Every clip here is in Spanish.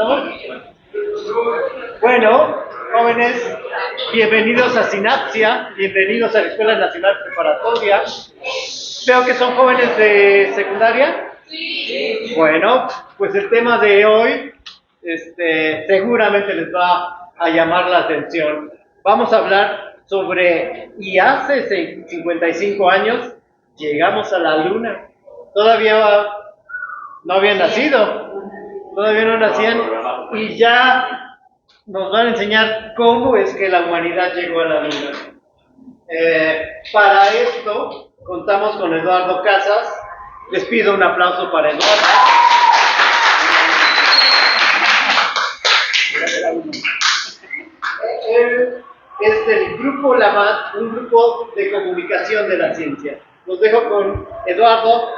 ¿Estamos? Bueno, jóvenes, bienvenidos a Sinapsia, bienvenidos a la Escuela Nacional Preparatoria. Veo que son jóvenes de secundaria. Sí. Bueno, pues el tema de hoy seguramente les va a llamar la atención. Vamos a hablar sobre, y hace 55 años llegamos a la Luna. Todavía no habían nacido, todavía no nacían, y ya nos van a enseñar cómo es que la humanidad llegó a la Luna. Para esto contamos con Eduardo Casas. Les pido un aplauso para Eduardo. Él es del Grupo LAMAT, un grupo de comunicación de la ciencia. Los dejo con Eduardo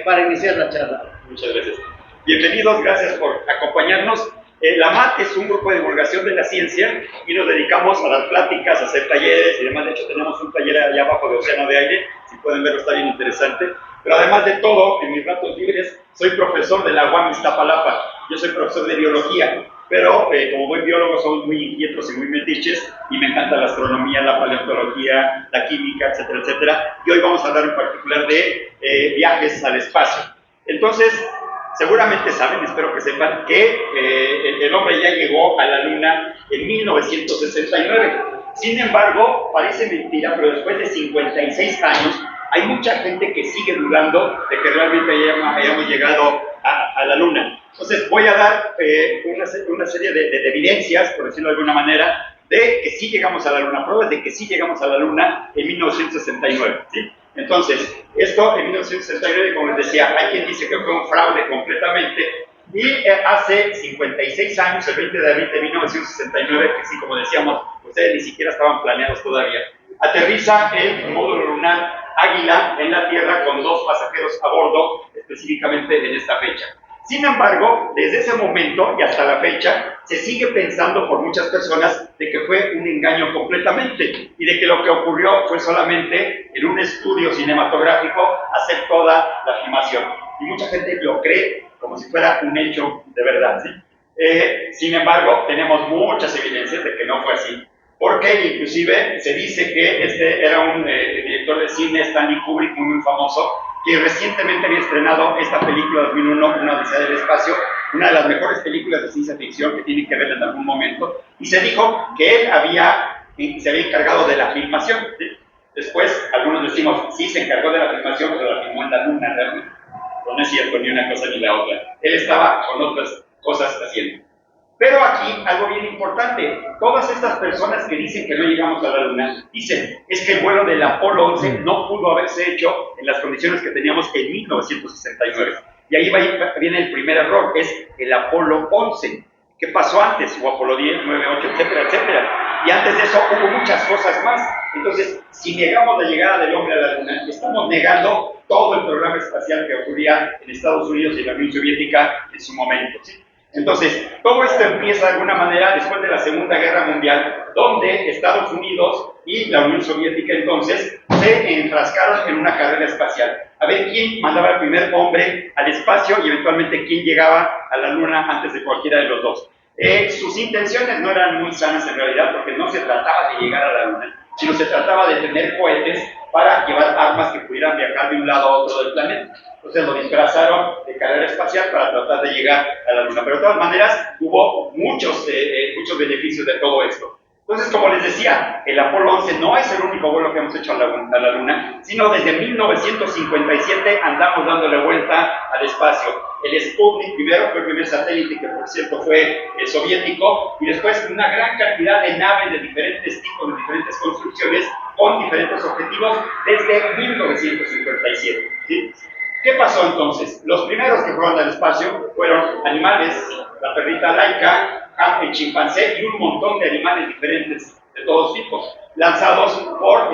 para iniciar la charla. Muchas gracias. Bienvenidos, gracias por acompañarnos. LAMAT es un grupo de divulgación de la ciencia y nos dedicamos a dar pláticas, a hacer talleres y demás. De hecho, tenemos un taller allá abajo de Océano de Aire. Si pueden verlo, está bien interesante. Pero además de todo, en mis ratos libres, soy profesor de la UAM Iztapalapa. Yo soy profesor de biología, pero como buen biólogo somos muy inquietos y muy metiches y me encanta la astronomía, la paleontología, la química, etcétera, etcétera. Y hoy vamos a hablar en particular de viajes al espacio. Entonces, seguramente saben, espero que sepan, que el hombre ya llegó a la Luna en 1969. Sin embargo, parece mentira, pero después de 56 años, hay mucha gente que sigue dudando de que realmente hayamos llegado a la Luna. Entonces, voy a dar una serie de evidencias, por decirlo de alguna manera, de que sí llegamos a la Luna, pruebas de que sí llegamos a la Luna en 1969, ¿sí? Entonces, esto en 1969, como les decía, hay quien dice que fue un fraude completamente, y hace 56 años, el 20 de abril de 1969, que sí, como decíamos, ustedes ni siquiera estaban planeados todavía, aterriza el módulo lunar Águila en la Tierra con 2 pasajeros a bordo, específicamente en esta fecha. Sin embargo, desde ese momento y hasta la fecha, se sigue pensando por muchas personas de que fue un engaño completamente y de que lo que ocurrió fue solamente en un estudio cinematográfico hacer toda la filmación. Y mucha gente lo cree como si fuera un hecho de verdad, ¿sí? Sin embargo, tenemos muchas evidencias de que no fue así, porque inclusive se dice que este era un director de cine, Stanley Kubrick, muy famoso, que recientemente había estrenado esta película 2001, Una Odisea del Espacio, una de las mejores películas de ciencia ficción que tienen que ver en algún momento, y se dijo que él se había encargado de la filmación, ¿sí? Después, algunos decimos, sí, se encargó de la filmación, pero la filmó en la Luna, realmente. No es cierto, ni una cosa ni la otra. Él estaba con otras cosas haciendo. Pero aquí, algo bien importante, todas estas personas que dicen que no llegamos a la Luna, dicen, es que el vuelo del Apolo 11 no pudo haberse hecho en las condiciones que teníamos en 1969. Y ahí viene el primer error, es el Apolo 11. ¿Qué pasó antes? O Apolo 10, 9, 8, etcétera, etcétera. Y antes de eso hubo muchas cosas más. Entonces, si negamos la llegada del hombre a la Luna, estamos negando todo el programa espacial que ocurría en Estados Unidos y en la Unión Soviética en su momento, ¿sí? Entonces, todo esto empieza de alguna manera después de la Segunda Guerra Mundial, donde Estados Unidos y la Unión Soviética entonces se enfrascaron en una carrera espacial. A ver quién mandaba el primer hombre al espacio y eventualmente quién llegaba a la Luna antes de cualquiera de los dos. Sus intenciones no eran muy sanas en realidad, porque no se trataba de llegar a la Luna, sino se trataba de tener cohetes para llevar armas que pudieran viajar de un lado a otro del planeta. Entonces lo disfrazaron de carrera espacial para tratar de llegar a la Luna. Pero de todas maneras hubo muchos beneficios de todo esto. Entonces, como les decía, el Apolo 11 no es el único vuelo que hemos hecho a la Luna, sino desde 1957 andamos dándole vuelta al espacio. El Sputnik primero fue el primer satélite que, por cierto, fue soviético, y después una gran cantidad de naves de diferentes tipos, de diferentes construcciones, con diferentes objetivos desde 1957. ¿Sí? ¿Qué pasó entonces? Los primeros que fueron al espacio fueron animales, la perrita Laika, el chimpancé y un montón de animales diferentes de todos tipos, lanzados por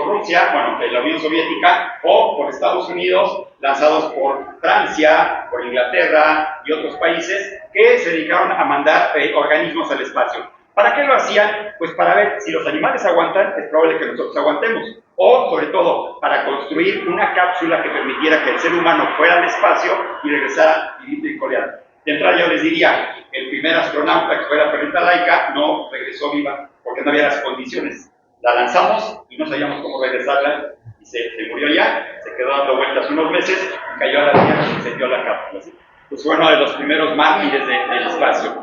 Rusia, bueno, la Unión Soviética, o por Estados Unidos, lanzados por Francia, por Inglaterra y otros países que se dedicaron a mandar organismos al espacio. ¿Para qué lo hacían? Pues para ver si los animales aguantan, es probable que nosotros aguantemos. O, sobre todo, para construir una cápsula que permitiera que el ser humano fuera al espacio y regresara vivito y coleando. De entrada yo les diría, el primer astronauta que fue la perrita Laika no regresó viva porque no había las condiciones. La lanzamos y no sabíamos cómo regresarla y se murió ya, se quedó dando vueltas unos meses, cayó a la Tierra y se dio la cápsula. ¿Sí? Pues fue uno de los primeros mártires del espacio.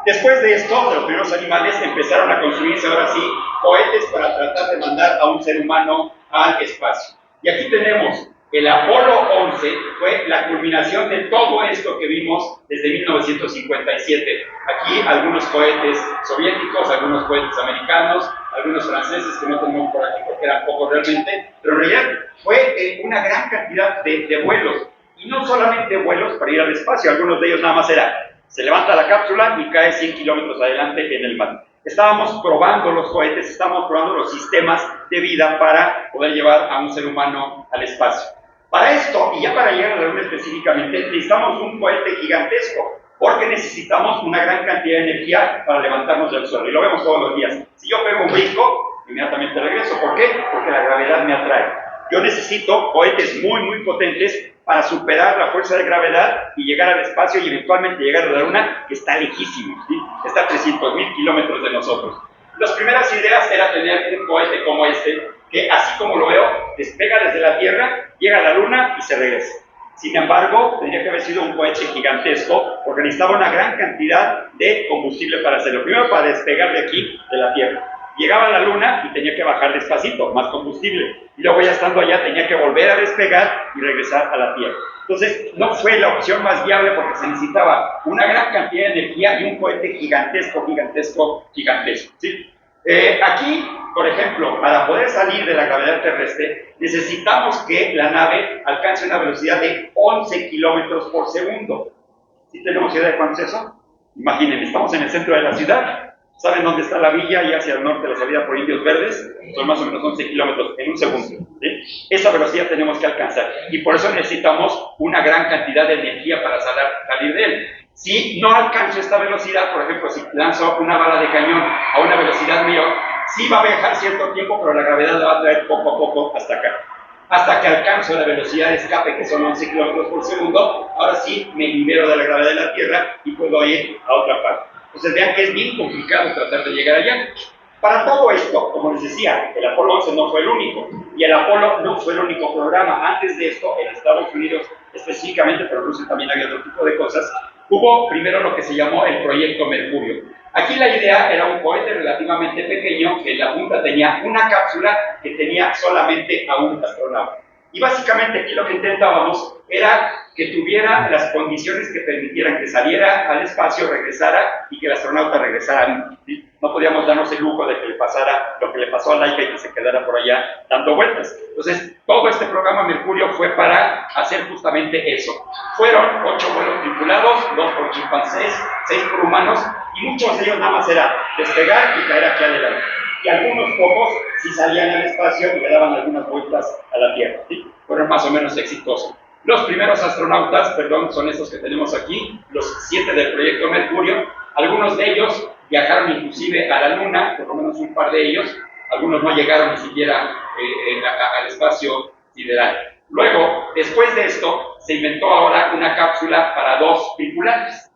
Después de esto, de los primeros animales, empezaron a construirse ahora sí cohetes para tratar de mandar a un ser humano al espacio. Y aquí tenemos el Apolo 11, fue la culminación de todo esto que vimos desde 1957. Aquí algunos cohetes soviéticos, algunos cohetes americanos, algunos franceses que no tenemos por aquí porque eran pocos realmente, pero en realidad fue una gran cantidad de vuelos. Y no solamente vuelos para ir al espacio, algunos de ellos nada más era, se levanta la cápsula y cae 100 kilómetros adelante en el mar. Estábamos probando los cohetes, estábamos probando los sistemas de vida para poder llevar a un ser humano al espacio. Para esto, y ya para llegar a la Luna específicamente, necesitamos un cohete gigantesco, porque necesitamos una gran cantidad de energía para levantarnos del suelo, y lo vemos todos los días. Si yo pego un brinco, inmediatamente regreso. ¿Por qué? Porque la gravedad me atrae. Yo necesito cohetes muy potentes para superar la fuerza de gravedad y llegar al espacio y eventualmente llegar a la Luna, que está lejísimo, ¿sí? Está a 300.000 kilómetros de nosotros. Las primeras ideas era tener un cohete como este, que así como lo veo, despega desde la Tierra, llega a la Luna y se regresa. Sin embargo, tendría que haber sido un cohete gigantesco, porque necesitaba una gran cantidad de combustible para hacerlo. Primero, para despegar de aquí, de la Tierra. Llegaba a la Luna y tenía que bajar despacito, más combustible. Y luego ya estando allá tenía que volver a despegar y regresar a la Tierra. Entonces, no fue la opción más viable porque se necesitaba una gran cantidad de energía y un cohete gigantesco, ¿sí? Aquí, por ejemplo, para poder salir de la gravedad terrestre, necesitamos que la nave alcance una velocidad de 11 kilómetros por segundo. ¿Sí tenemos idea de cuánto es eso? Imaginen, estamos en el centro de la ciudad. ¿Saben dónde está la villa y hacia el norte la salida por Indios Verdes? Son más o menos 11 kilómetros en un segundo. ¿Sí? Esa velocidad tenemos que alcanzar y por eso necesitamos una gran cantidad de energía para salir de él. Si no alcanzo esta velocidad, por ejemplo, si lanzo una bala de cañón a una velocidad mayor, sí va a viajar cierto tiempo, pero la gravedad la va a traer poco a poco hasta acá. Hasta que alcanzo la velocidad de escape, que son 11 kilómetros por segundo, ahora sí me libero de la gravedad de la Tierra y puedo ir a otra parte. Entonces vean que es bien complicado tratar de llegar allá. Para todo esto, como les decía, el Apolo 11 no fue el único, y el Apolo no fue el único programa. Antes de esto, en Estados Unidos específicamente, pero en Rusia también había otro tipo de cosas, hubo primero lo que se llamó el Proyecto Mercurio. Aquí la idea era un cohete relativamente pequeño, que en la punta tenía una cápsula que tenía solamente a un astronauta. Y básicamente aquí lo que intentábamos era que tuviera las condiciones que permitieran que saliera al espacio, regresara y que el astronauta regresara. ¿Sí? No podíamos darnos el lujo de que le pasara lo que le pasó a Laika y que se quedara por allá dando vueltas. Entonces, todo este programa Mercurio fue para hacer justamente eso. Fueron 8 vuelos tripulados, 2 por chimpancés, 6 por humanos, y muchos de ellos nada más era despegar y caer aquí adelante. Y algunos pocos sí salían al espacio y le daban algunas vueltas a la Tierra. ¿Sí? Fueron más o menos exitosos. Los primeros astronautas, son estos que tenemos aquí, los 7 del Proyecto Mercurio. Algunos de ellos viajaron inclusive a la Luna, por lo menos un par de ellos. Algunos no llegaron ni siquiera al espacio sideral. Luego, después de esto, se inventó ahora una cápsula para 2 tripulantes.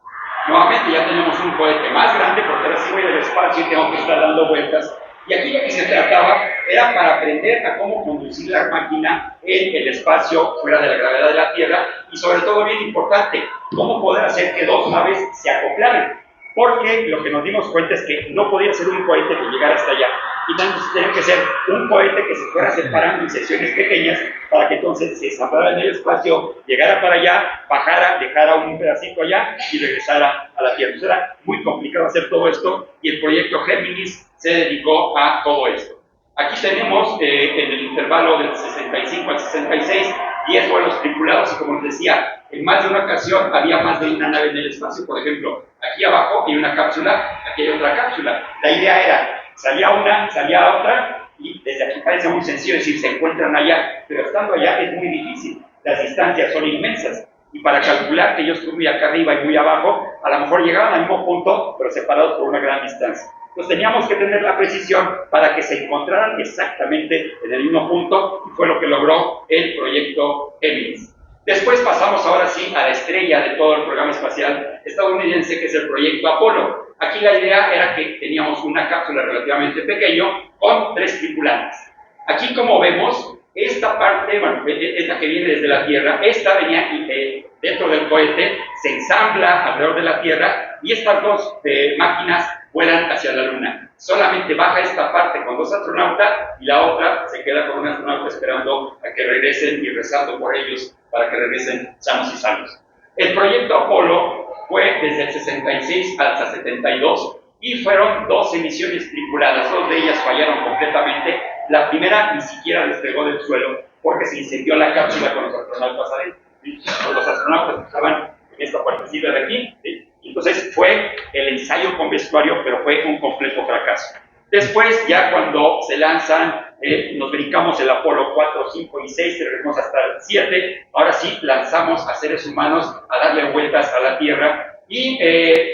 Nuevamente ya tenemos un cohete más grande, porque ahora sí voy al espacio y tengo que estar dando vueltas. Y aquí lo que se trataba era para aprender a cómo conducir la máquina en el espacio fuera de la gravedad de la Tierra y sobre todo, bien importante, cómo poder hacer que 2 naves se acoplaran. Porque lo que nos dimos cuenta es que no podía ser un cohete que llegara hasta allá. Y tenía que ser un cohete que se fuera separando en secciones pequeñas para que entonces se ensamblara en el espacio, llegara para allá, bajara, dejara un pedacito allá y regresara a la Tierra. Entonces era muy complicado hacer todo esto y el proyecto Géminis se dedicó a todo esto. Aquí tenemos en el intervalo del 65 al 66 10 vuelos tripulados y como les decía, en más de una ocasión había más de una nave en el espacio. Por ejemplo, aquí abajo hay una cápsula, aquí hay otra cápsula. La idea era, salía una, salía otra y desde aquí parece muy sencillo decir, se encuentran allá, pero estando allá es muy difícil, las distancias son inmensas. Y para calcular que yo estoy muy acá arriba y muy abajo, a lo mejor llegaban al mismo punto, pero separados por una gran distancia. Entonces teníamos que tener la precisión para que se encontraran exactamente en el mismo punto, y fue lo que logró el proyecto Géminis. Después pasamos ahora sí a la estrella de todo el programa espacial estadounidense, que es el proyecto Apolo. Aquí la idea era que teníamos una cápsula relativamente pequeña con 3 tripulantes. Aquí, como vemos, esta parte, bueno, esta que viene desde la Tierra, esta venía dentro del cohete, se ensambla alrededor de la Tierra y estas 2 máquinas vuelan hacia la Luna. Solamente baja esta parte con 2 astronautas y la otra se queda con un astronauta esperando a que regresen y rezando por ellos para que regresen sanos y salvos. El proyecto Apolo fue desde el 66 hasta 72 y fueron 12 misiones tripuladas. 2 de ellas fallaron completamente. La primera ni siquiera despegó del suelo porque se incendió la cápsula con los astronautas adentro. ¿Sí? Los astronautas estaban en esta partecita de aquí. ¿Sí? Entonces fue el ensayo con vestuario, pero fue un completo fracaso. Después, ya cuando se lanzan, nos brincamos el Apolo 4, 5 y 6, regresamos hasta el 7. Ahora sí, lanzamos a seres humanos a darle vueltas a la Tierra y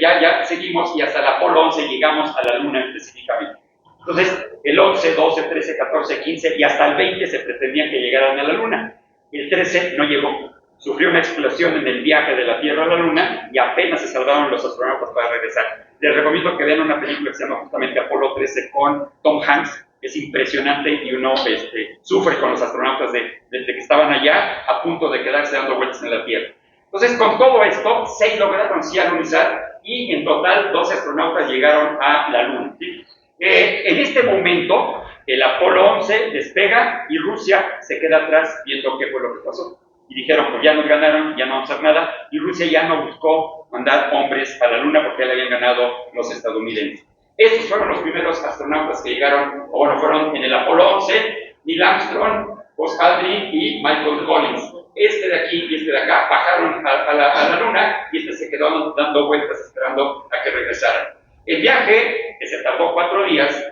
ya seguimos y hasta el Apolo 11 llegamos a la Luna específicamente. Entonces, el 11, 12, 13, 14, 15 y hasta el 20 se pretendía que llegaran a la Luna. El 13 no llegó. Sufrió una explosión en el viaje de la Tierra a la Luna y apenas se salvaron los astronautas para regresar. Les recomiendo que vean una película que se llama justamente Apolo 13 con Tom Hanks. Es impresionante y uno sufre con los astronautas desde que estaban allá a punto de quedarse dando vueltas en la Tierra. Entonces, con todo esto, 6 lograron sí alunizar y en total 12 astronautas llegaron a la Luna. ¿Sí? En este momento, el Apolo 11 despega y Rusia se queda atrás viendo qué fue lo que pasó. Y dijeron, pues ya nos ganaron, ya no vamos a hacer nada, y Rusia ya no buscó mandar hombres a la Luna porque ya le habían ganado los estadounidenses. Estos fueron los primeros astronautas que llegaron, o bueno, fueron en el Apolo 11, Neil Armstrong, Buzz Aldrin y Michael Collins. Este de aquí y este de acá bajaron a la Luna y este se quedó dando vueltas esperando a que regresaran. El viaje, que se tardó 4 días,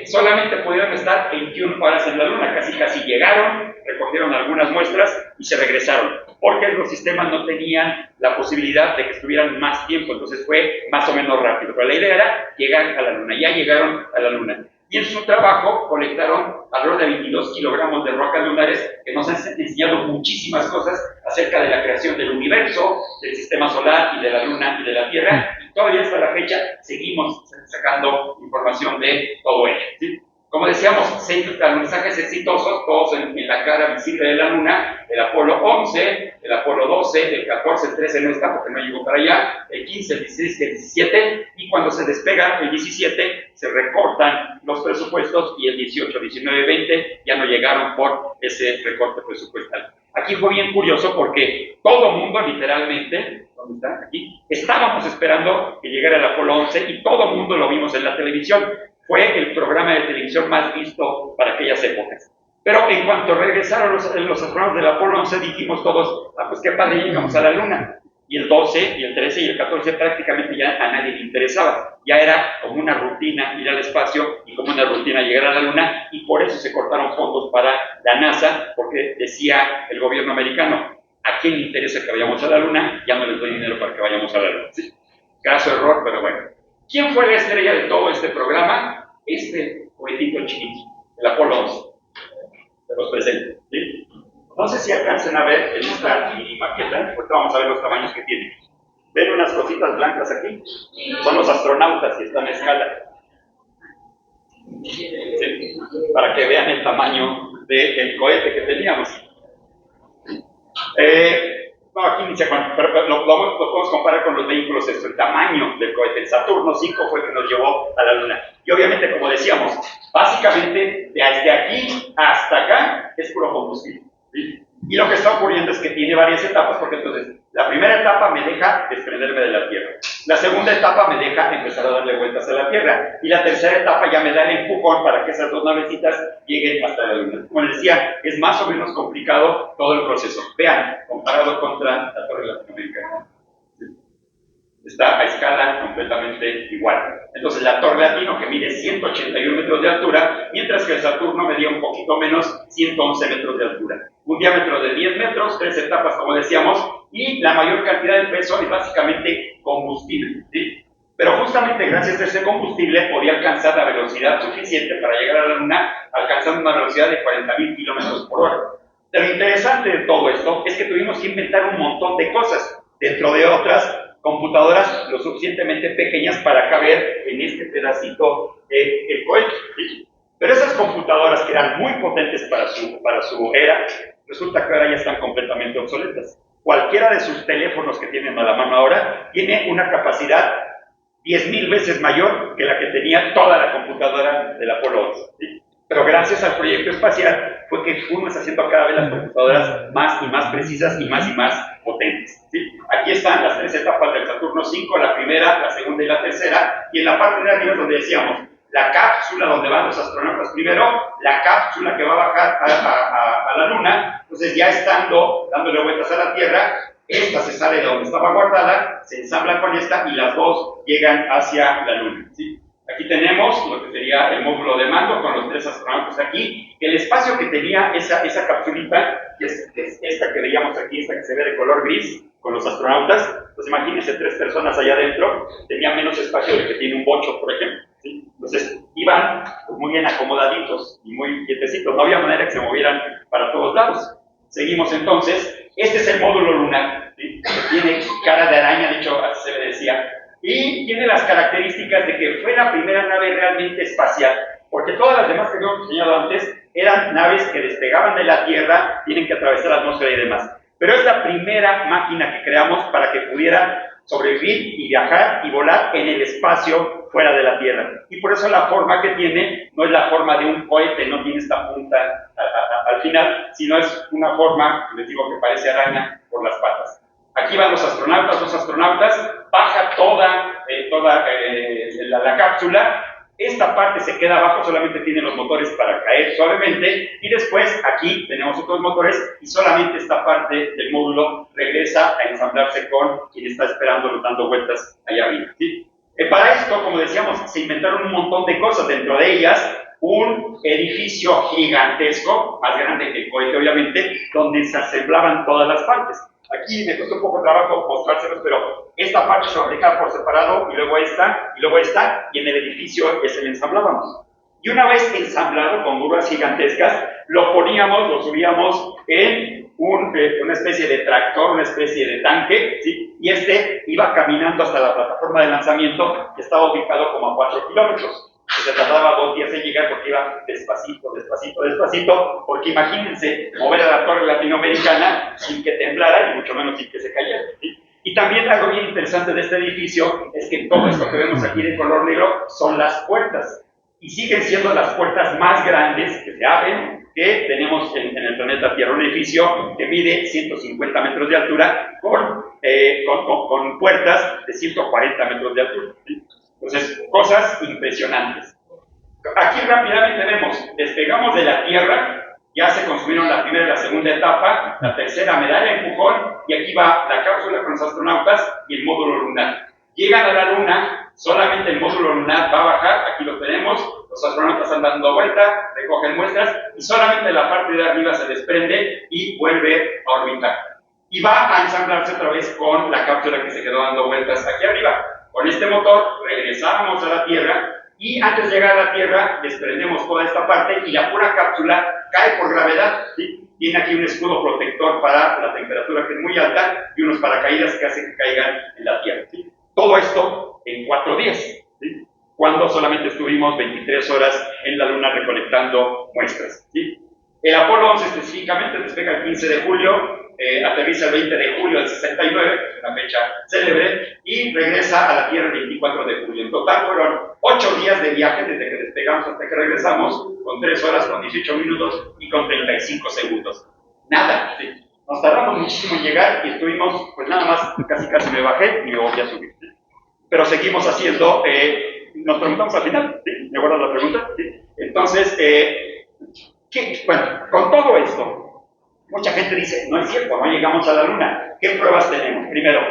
solamente pudieron estar 21 horas en la Luna, casi llegaron, recogieron algunas muestras y se regresaron, porque los sistemas no tenían la posibilidad de que estuvieran más tiempo, entonces fue más o menos rápido, pero la idea era llegar a la Luna. Ya llegaron a la Luna. Y en su trabajo colectaron alrededor de 22 kilogramos de rocas lunares que nos han enseñado muchísimas cosas acerca de la creación del universo, del sistema solar y de la Luna y de la Tierra, y todavía hasta la fecha seguimos sacando información de todo ello. ¿Sí? Como decíamos, 6 alunizajes exitosos, todos en la cara visible de la Luna: el Apolo 11, el Apolo 12, el 14, el 13 no está porque no llegó para allá, el 15, el 16, el 17, y cuando se despega el 17 se recortan los presupuestos y el 18, 19, 20 ya no llegaron por ese recorte presupuestal. Aquí fue bien curioso porque todo el mundo literalmente, ¿dónde está? Aquí, estábamos esperando que llegara el Apolo 11 y todo el mundo lo vimos en la televisión. Fue el programa de televisión más visto para aquellas épocas. Pero en cuanto regresaron los astronautas del Apolo 11, dijimos todos, pues qué padre, llegamos a la Luna. Y el 12, y el 13 y el 14 prácticamente ya a nadie le interesaba. Ya era como una rutina ir al espacio y como una rutina llegar a la Luna, y por eso se cortaron fondos para la NASA, porque decía el gobierno americano, ¿a quién le interesa que vayamos a la Luna? Ya no les doy dinero para que vayamos a la Luna. ¿Sí? Caso error, pero bueno. ¿Quién fue la estrella de todo este programa? Este cohetito chiquito, el Apolo 11. Se los presento. ¿Sí? No sé si alcancen a ver en esta mini maqueta, porque vamos a ver los tamaños que tiene. ¿Ven unas cositas blancas aquí? Son los astronautas y están a escala. ¿Sí? Para que vean el tamaño del cohete que teníamos. No, aquí ni se cuenta, pero lo podemos comparar con los vehículos, el tamaño del cohete. El Saturno 5 fue el que nos llevó a la Luna. Y obviamente, como decíamos, básicamente desde aquí hasta acá es puro combustible. ¿Sí? Y lo que está ocurriendo es que tiene varias etapas, porque entonces la primera etapa me deja desprenderme de la Tierra, la segunda etapa me deja empezar a darle vueltas a la Tierra, y la tercera etapa ya me da el empujón para que esas 2 navecitas lleguen hasta la Luna. Como les decía, es más o menos complicado todo el proceso. Vean, comparado contra la Torre Latinoamericana, está a escala completamente igual. Entonces la Torre Latino, que mide 181 metros de altura, mientras que el Saturno medía un poquito menos, 111 metros de altura. Un diámetro de 10 metros, 3 etapas como decíamos, y la mayor cantidad de peso es básicamente combustible. ¿Sí? Pero justamente gracias a ese combustible podía alcanzar la velocidad suficiente para llegar a la Luna, alcanzando una velocidad de 40,000 kilómetros por hora. Lo interesante de todo esto es que tuvimos que inventar un montón de cosas, dentro de otras computadoras lo suficientemente pequeñas para caber en este pedacito del cohete, ¿sí? Pero esas computadoras que eran muy potentes para su era, resulta que ahora ya están completamente obsoletas. Cualquiera de sus teléfonos que tienen a la mano ahora tiene una capacidad 10,000 veces mayor que la que tenía toda la computadora del Apolo 11, ¿sí? Pero gracias al proyecto espacial fue que fuimos haciendo cada vez las computadoras más y más precisas y más potentes, ¿sí? Aquí están las 3 etapas del Saturno 5, la primera, la segunda y la tercera, y en la parte de arriba es donde decíamos, la cápsula donde van los astronautas primero, la cápsula que va a bajar a la Luna, entonces ya estando dándole vueltas a la Tierra, esta se sale de donde estaba guardada, se ensambla con esta y las dos llegan hacia la Luna, ¿sí? Aquí tenemos lo que sería el módulo de mando con los 3 astronautas aquí. El espacio que tenía esa capsulita, que es esta que veíamos aquí, esta que se ve de color gris, con los astronautas, pues imagínense 3 personas allá adentro, tenía menos espacio del que tiene un bocho, por ejemplo, ¿sí? Entonces iban pues, muy bien acomodaditos y muy quietecitos, no había manera que se movieran para todos lados. Seguimos entonces, este es el módulo lunar, ¿sí? Que tiene cara de araña, de hecho así se le decía, y tiene las características de que fue la primera nave realmente espacial, porque todas las demás que habíamos enseñado antes eran naves que despegaban de la Tierra, tienen que atravesar la atmósfera y demás. Pero es la primera máquina que creamos para que pudiera sobrevivir y viajar y volar en el espacio fuera de la Tierra. Y por eso la forma que tiene no es la forma de un cohete, no tiene esta punta al final, sino es una forma, les digo, que parece araña por las patas. Aquí van los astronautas, 2 astronautas, baja toda la cápsula. Esta parte se queda abajo, solamente tiene los motores para caer suavemente, y después aquí tenemos otros motores y solamente esta parte del módulo regresa a ensamblarse con quien está esperando dando vueltas allá arriba, ¿sí? Para esto, como decíamos, se inventaron un montón de cosas, dentro de ellas un edificio gigantesco, más grande que el cohete obviamente, donde se asemblaban todas las partes. Aquí me costó un poco de trabajo mostrárselos, pero esta parte se fabricaba por separado, y luego esta, y en el edificio ese lo ensamblábamos. Y una vez ensamblado con grúas gigantescas, lo poníamos, lo subíamos en una especie de tractor, una especie de tanque, ¿sí? Y este iba caminando hasta la plataforma de lanzamiento, que estaba ubicado como a 4 kilómetros. Se tardaba 2 días en llegar porque iba despacito, porque imagínense mover a la torre latinoamericana sin que temblara y mucho menos sin que se cayera, ¿sí? Y también algo bien interesante de este edificio es que todo esto que vemos aquí de color negro son las puertas, y siguen siendo las puertas más grandes que se abren que tenemos en el planeta Tierra, un edificio que mide 150 metros de altura con puertas de 140 metros de altura, ¿sí? Entonces, cosas impresionantes. Aquí rápidamente vemos, despegamos de la Tierra, ya se consumieron la primera y la segunda etapa, la tercera medalla empujón, y aquí va la cápsula con los astronautas y el módulo lunar. Llegan a la Luna, solamente el módulo lunar va a bajar, aquí lo tenemos, los astronautas están dando vuelta, recogen muestras, y solamente la parte de arriba se desprende y vuelve a orbitar. Y va a ensamblarse otra vez con la cápsula que se quedó dando vueltas aquí arriba. Con este motor regresamos a la Tierra, y antes de llegar a la Tierra desprendemos toda esta parte y la pura cápsula cae por gravedad, ¿sí? Tiene aquí un escudo protector para la temperatura, que es muy alta, y unos paracaídas que hacen que caigan en la Tierra, ¿sí? Todo esto en 4 días, ¿sí? Cuando solamente estuvimos 23 horas en la Luna recolectando muestras, ¿sí? El Apolo 11 específicamente despega el 15 de julio, aterriza el 20 de julio del 69, que es una fecha célebre, y regresa a la Tierra el 24 de julio. En total fueron 8 días de viaje desde que despegamos hasta que regresamos, con 3 horas, con 18 minutos y con 35 segundos. Nada, ¿sí? Nos tardamos muchísimo en llegar y estuvimos, pues nada más, casi me bajé y me volví a subir, ¿sí? Pero seguimos haciendo, nos preguntamos al final, ¿sí? ¿Me acuerdas la pregunta? ¿Sí? Entonces, bueno, con todo esto, mucha gente dice, no es cierto, no llegamos a la Luna. ¿Qué pruebas tenemos? Primero,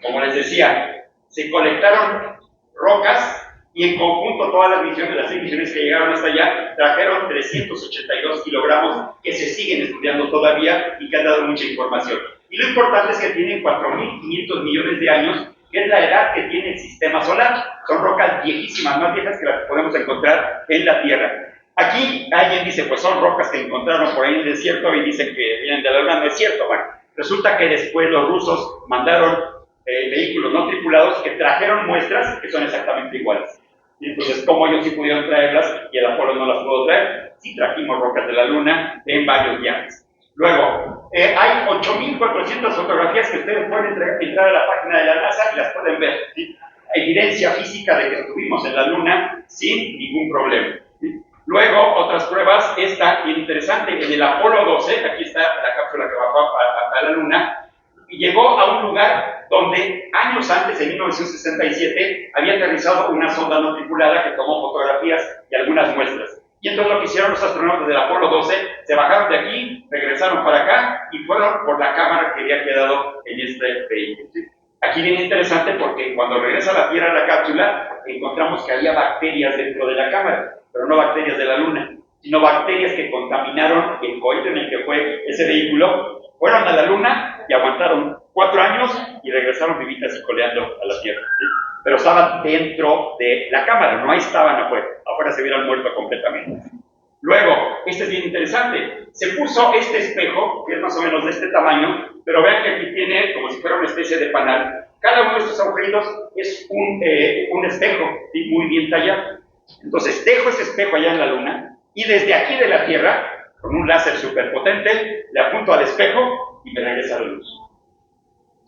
como les decía, se colectaron rocas y en conjunto todas las misiones, las 6 misiones que llegaron hasta allá, trajeron 382 kilogramos que se siguen estudiando todavía y que han dado mucha información. Y lo importante es que tienen 4.500 millones de años, que es la edad que tiene el sistema solar. Son rocas viejísimas, más viejas que las que podemos encontrar en la Tierra. Aquí alguien dice, pues son rocas que encontraron por ahí en el desierto y dicen que vienen de la Luna. No es cierto. Bueno, resulta que después los rusos mandaron vehículos no tripulados que trajeron muestras que son exactamente iguales. Y entonces, como ellos sí pudieron traerlas y el Apolo no las pudo traer, sí trajimos rocas de la Luna en varios viajes. Luego, hay 8.400 fotografías que ustedes pueden entrar a la página de la NASA y las pueden ver. ¿Sí? Evidencia física de que estuvimos en la Luna sin ningún problema. ¿Sí? Luego, otras pruebas, esta interesante, en el Apolo 12, aquí está la cápsula que bajó a la Luna, y llegó a un lugar donde años antes, en 1967, había aterrizado una sonda no tripulada que tomó fotografías y algunas muestras. Y entonces lo que hicieron los astronautas del Apolo 12, se bajaron de aquí, regresaron para acá y fueron por la cámara que había quedado en este vehículo. ¿Sí? Aquí viene interesante porque cuando regresa a la Tierra la cápsula, encontramos que había bacterias dentro de la cámara, pero no bacterias de la Luna, sino bacterias que contaminaron el cohete en el que fue ese vehículo. Fueron a la Luna y aguantaron 4 años y regresaron vivitas y coleando a la Tierra. ¿Sí? Pero estaban dentro de la cámara, no ahí estaban afuera. Afuera se hubieran muerto completamente. Luego, este es bien interesante. Se puso este espejo, que es más o menos de este tamaño, pero vean que aquí tiene como si fuera una especie de panal. Cada uno de estos agujeritos es un espejo, ¿sí? Muy bien tallado. Entonces, dejo ese espejo allá en la Luna y desde aquí de la Tierra, con un láser súper potente, le apunto al espejo y me regresa la luz.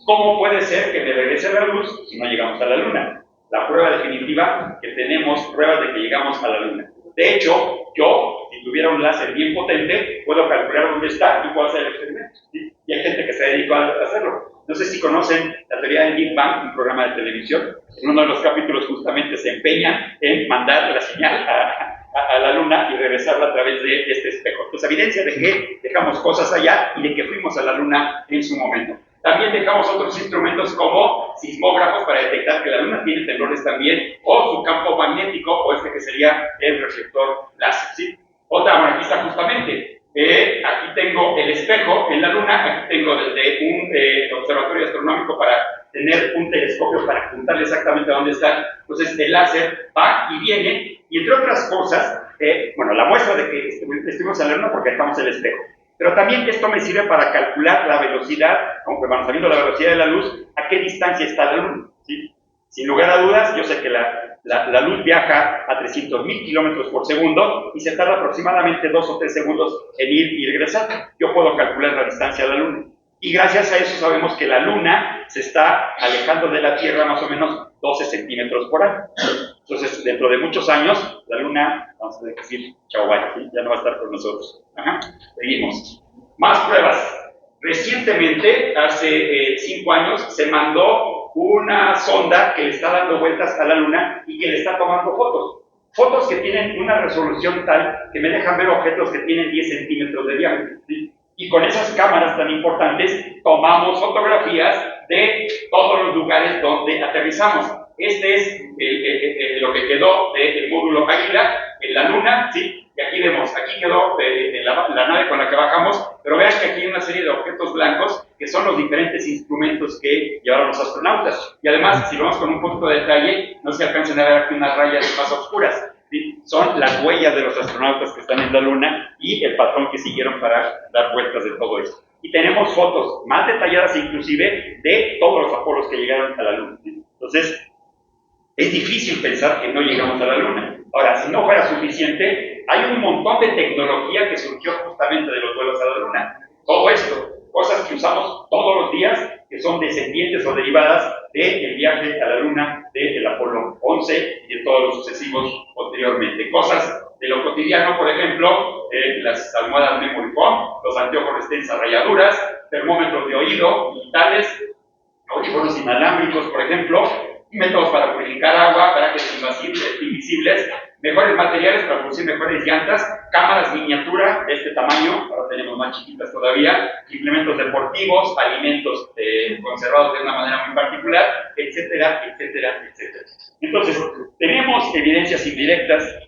¿Cómo puede ser que me regrese la luz si no llegamos a la Luna? La prueba definitiva que tenemos pruebas de que llegamos a la Luna. De hecho, yo, si tuviera un láser bien potente, puedo calcular dónde está y puedo hacer el experimento. ¿Sí? Y hay gente que se dedicó a hacerlo. No sé si conocen la teoría del Big Bang, un programa de televisión. En uno de los capítulos justamente se empeña en mandar la señal a la Luna y regresarla a través de este espejo. Entonces, evidencia de que dejamos cosas allá y de que fuimos a la Luna en su momento. También dejamos otros instrumentos como sismógrafos para detectar que la Luna tiene temblores también, o su campo magnético, o este que sería el reflector láser. ¿Sí? Otra, bueno, aquí está justamente. Aquí tengo el espejo en la Luna, aquí tengo desde un observatorio astronómico para tener un telescopio para apuntarle exactamente a dónde está. Entonces el láser va y viene, y entre otras cosas, bueno, la muestra de que estuvimos en la Luna porque dejamos el espejo. Pero también esto me sirve para calcular la velocidad, aunque vamos sabiendo la velocidad de la luz, a qué distancia está la Luna. ¿Sí? Sin lugar a dudas, yo sé que la luz viaja a 300.000 kilómetros por segundo y se tarda aproximadamente 2 o 3 segundos en ir y regresar. Yo puedo calcular la distancia a la Luna. Y gracias a eso sabemos que la Luna se está alejando de la Tierra más o menos 12 centímetros por año. Entonces, dentro de muchos años, la Luna, vamos a decir, chao, bye, ¿sí? Ya no va a estar con nosotros. Ajá. Seguimos. Más pruebas. Recientemente, hace 5 años, se mandó una sonda que le está dando vueltas a la Luna y que le está tomando fotos. Fotos que tienen una resolución tal que me dejan ver objetos que tienen 10 centímetros de diámetro. ¿Sí? Y con esas cámaras tan importantes tomamos fotografías de todos los lugares donde aterrizamos. Este es lo que quedó del módulo Águila en la Luna, ¿sí? Y aquí vemos, aquí quedó la nave con la que bajamos, pero vean que aquí hay una serie de objetos blancos que son los diferentes instrumentos que llevaron los astronautas. Y además, si lo vemos con un poquito de detalle, no se alcanzan a ver aquí unas rayas más oscuras. ¿Sí? Son las huellas de los astronautas que están en la Luna y el patrón que siguieron para dar vueltas de todo esto. Y tenemos fotos más detalladas inclusive de todos los Apolos que llegaron a la Luna. ¿Sí? Entonces, es difícil pensar que no llegamos a la Luna. Ahora, si no fuera suficiente, hay un montón de tecnología que surgió justamente de los vuelos a la Luna. Todo esto, cosas que usamos todos los días, que son descendientes o derivadas del viaje a la Luna del Apolo 11 y de todos los sucesivos posteriormente. Cosas de lo cotidiano, por ejemplo, las almohadas memory foam, los anteojos resistentes a rayaduras, termómetros de oído digitales, audífonos inalámbricos, por ejemplo, métodos para purificar agua, para que sean invisibles, mejores materiales para producir mejores llantas, cámaras miniatura de este tamaño, ahora tenemos más chiquitas todavía, implementos deportivos, alimentos conservados de una manera muy particular, etcétera, etcétera, etcétera. Entonces, tenemos evidencias indirectas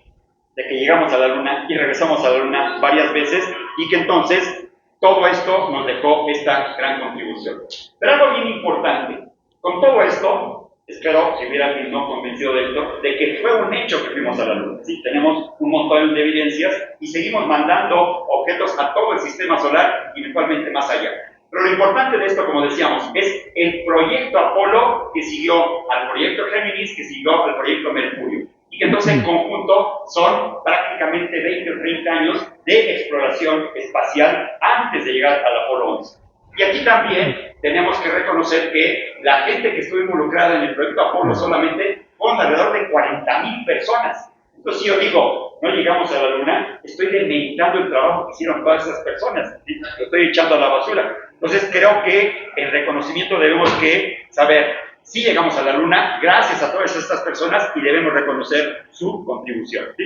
de que llegamos a la Luna y regresamos a la Luna varias veces y que entonces todo esto nos dejó esta gran contribución. Pero algo bien importante, con todo esto, espero que hubiera alguien no convencido de esto, de que fue un hecho que fuimos a la Luna. ¿Sí? Tenemos un montón de evidencias y seguimos mandando objetos a todo el sistema solar y eventualmente más allá. Pero lo importante de esto, como decíamos, es el proyecto Apolo que siguió al proyecto Géminis, que siguió al proyecto Mercurio. Y que entonces en conjunto son prácticamente 20 o 30 años de exploración espacial antes de llegar al Apolo 11. Y aquí también tenemos que reconocer que la gente que estuvo involucrada en el proyecto Apolo solamente fueron alrededor de 40,000 personas. Entonces, si yo digo, no llegamos a la Luna, estoy demeritando el trabajo que hicieron todas esas personas, ¿sí? Lo estoy echando a la basura. Entonces, creo que en reconocimiento debemos que saber, sí llegamos a la Luna gracias a todas estas personas y debemos reconocer su contribución, ¿sí?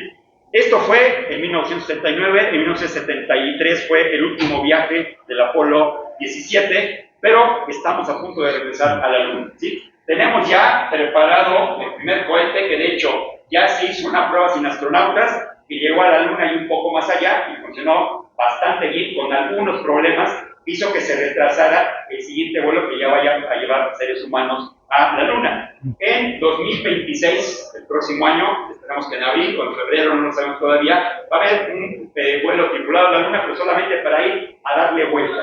Esto fue en 1979, en 1973 fue el último viaje del Apolo 17, pero estamos a punto de regresar a la Luna, ¿sí? Tenemos ya preparado el primer cohete que de hecho ya se hizo una prueba sin astronautas, que llegó a la Luna y un poco más allá y funcionó bastante bien con algunos problemas, hizo que se retrasara el siguiente vuelo que ya vaya a llevar seres humanos a la Luna. En 2026, el próximo año, esperamos que en abril o en febrero, no lo sabemos todavía, va a haber un vuelo tripulado a la Luna, pero solamente para ir a darle vuelta.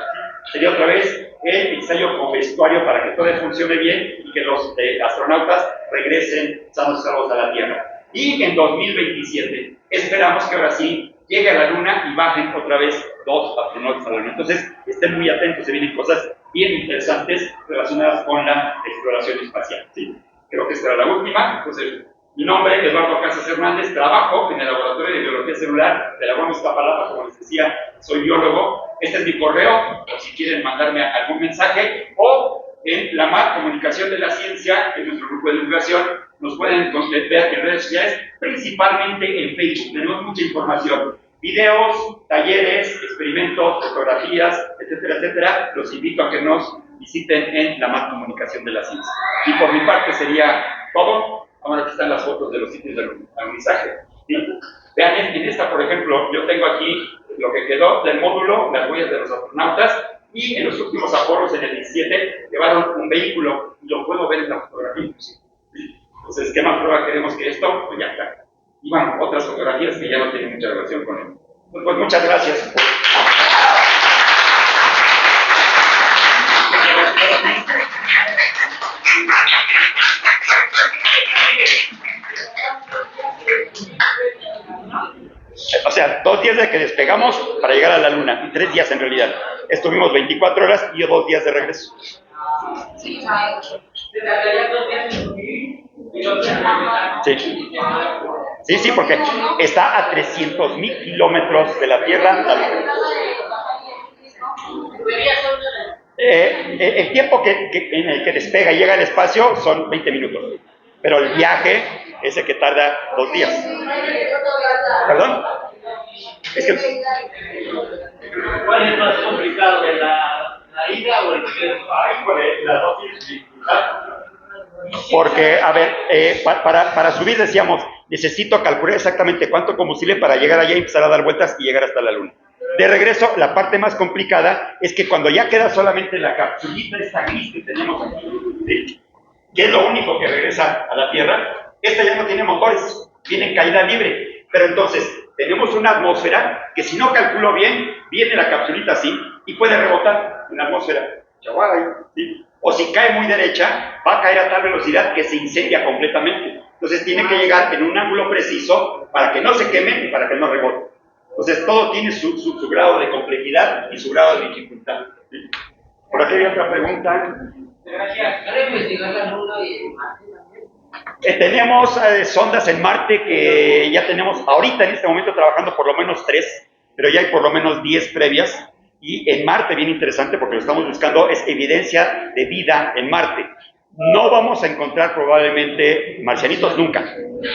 Sería otra vez el ensayo con vestuario para que todo funcione bien y que los astronautas regresen sanos y salvos a la Tierra. Y en 2027 esperamos que ahora sí llegue a la Luna y bajen otra vez 2 astronautas a la Luna. Entonces, estén muy atentos, se vienen cosas bien interesantes relacionadas con la exploración espacial. ¿Sí? Creo que esta era la última. Entonces, mi nombre es Eduardo Casas Hernández, trabajo en el Laboratorio de Biología Celular de la UAM Iztapalapa, como les decía, soy biólogo. Este es mi correo, por si quieren mandarme algún mensaje, o en la MAT Comunicación de la Ciencia, en nuestro grupo de divulgación, nos pueden ver en redes sociales, principalmente en Facebook. Tenemos mucha información, videos, talleres, experimentos, fotografías, etcétera, etcétera. Los invito a que nos visiten en la MAT Comunicación de la Ciencia. Y por mi parte sería todo. Ahora aquí están las fotos de los sitios de alunizaje. ¿Sí? Vean, en esta, por ejemplo, yo tengo aquí lo que quedó del módulo, las huellas de los astronautas, y en los últimos Apolos, en el 17, llevaron un vehículo, y lo puedo ver en la fotografía. ¿Sí? Entonces, ¿qué más prueba queremos que esto? Pues ya está. Y bueno, otras fotografías que ya no tienen mucha relación con él. Pues muchas gracias. O sea, 2 días de que despegamos para llegar a la Luna, y 3 días en realidad. Estuvimos 24 horas y 2 días de regreso. Sí. Sí, porque está a 300,000 kilómetros de la Tierra. El tiempo en el que despega y llega al espacio son 20 minutos, pero el viaje es el que tarda 2 días. ¿Perdón? Es que... ¿Cuál es más complicado, la ida o el regreso? La dosis. Porque, a ver, para subir decíamos, necesito calcular exactamente cuánto combustible para llegar allá y empezar a dar vueltas y llegar hasta la Luna. De regreso, la parte más complicada es que cuando ya queda solamente la capsulita esta gris que tenemos aquí, ¿sí? Que es lo único que regresa a la Tierra, esta ya no tiene motores, viene en caída libre. Pero entonces, tenemos una atmósfera que si no calculo bien, viene la capsulita así y puede rebotar en la atmósfera. ¿Sí? O si cae muy derecha, va a caer a tal velocidad que se incendia completamente. Entonces tiene que llegar en un ángulo preciso para que no se queme y para que no rebote. Entonces todo tiene su grado de complejidad y su grado de dificultad. ¿Sí? Por aquí hay otra pregunta. Gracias. ¿Para investigar la Luna y Marte también? Tenemos sondas en Marte que ya tenemos ahorita en este momento trabajando por lo menos 3, pero ya hay por lo menos 10 previas. Y en Marte, bien interesante, porque lo estamos buscando, es evidencia de vida en Marte. No vamos a encontrar probablemente marcianitos nunca,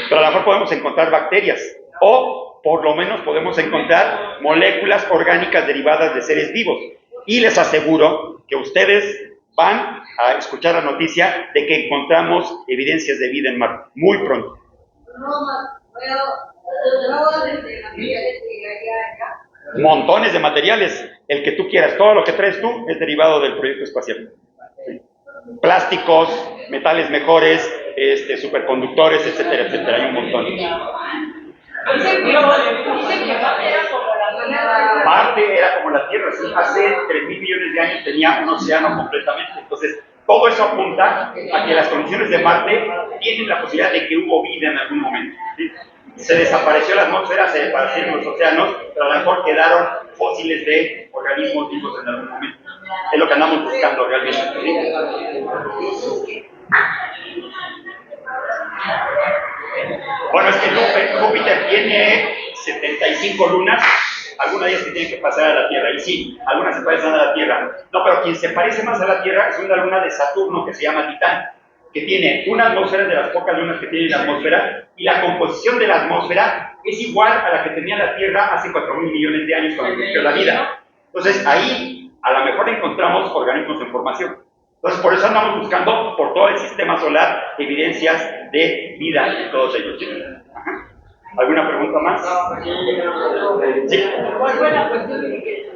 pero a lo mejor podemos encontrar bacterias, o por lo menos podemos encontrar moléculas orgánicas derivadas de seres vivos. Y les aseguro que ustedes van a escuchar la noticia de que encontramos evidencias de vida en Marte, muy pronto. Montones de materiales, el que tú quieras, todo lo que traes tú es derivado del proyecto espacial. Sí. plásticos, metales mejores, superconductores, etcétera, etcétera. Hay un montón. Dicen que Marte era como la Tierra. Marte era como la Tierra, ¿sí? Hace 3.000 millones de años tenía un océano completamente. Entonces, todo eso apunta a que las condiciones de Marte tienen la posibilidad de que hubo vida en algún momento, ¿sí? Se desapareció la atmósfera, se desaparecieron los océanos, pero a lo mejor quedaron fósiles de organismos vivos en algún momento. Es lo que andamos buscando realmente, ¿sí? Bueno, es que Júpiter tiene 75 lunas, algunas de ellas que tienen que pasar a la Tierra, y sí, algunas se parecen a la Tierra. No, pero quien se parece más a la Tierra es una luna de Saturno que se llama Titán, que tiene una atmósfera, de las pocas lunas que tiene la atmósfera, y la composición de la atmósfera es igual a la que tenía la Tierra hace 4.000 millones de años cuando surgió la vida. Entonces ahí a lo mejor encontramos organismos en formación. Entonces por eso andamos buscando por todo el sistema solar evidencias de vida en todos ellos. ¿Sí? Ajá. ¿Alguna pregunta más? Sí. ¿Cuál fue la cuestión de que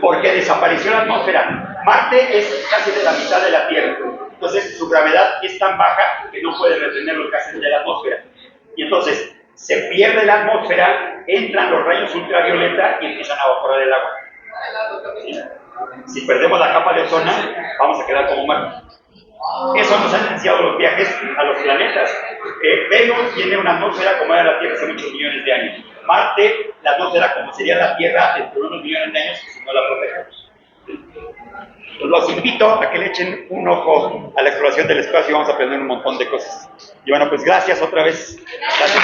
Porque desapareció la atmósfera. Marte es casi de la mitad de la Tierra. Entonces su gravedad es tan baja que no puede retener los gases de la atmósfera. Y entonces se pierde la atmósfera, entran los rayos ultravioleta y empiezan a evaporar el agua. ¿Sí? Si perdemos la capa de ozono, vamos a quedar como Marte. Eso nos han enseñado los viajes a los planetas. Venus tiene una atmósfera como era la Tierra hace muchos millones de años. Marte, la atmósfera como sería la Tierra dentro de unos millones de años si no la protegemos. Los invito a que le echen un ojo a la exploración del espacio y vamos a aprender un montón de cosas. Y bueno, pues gracias otra vez. Gracias.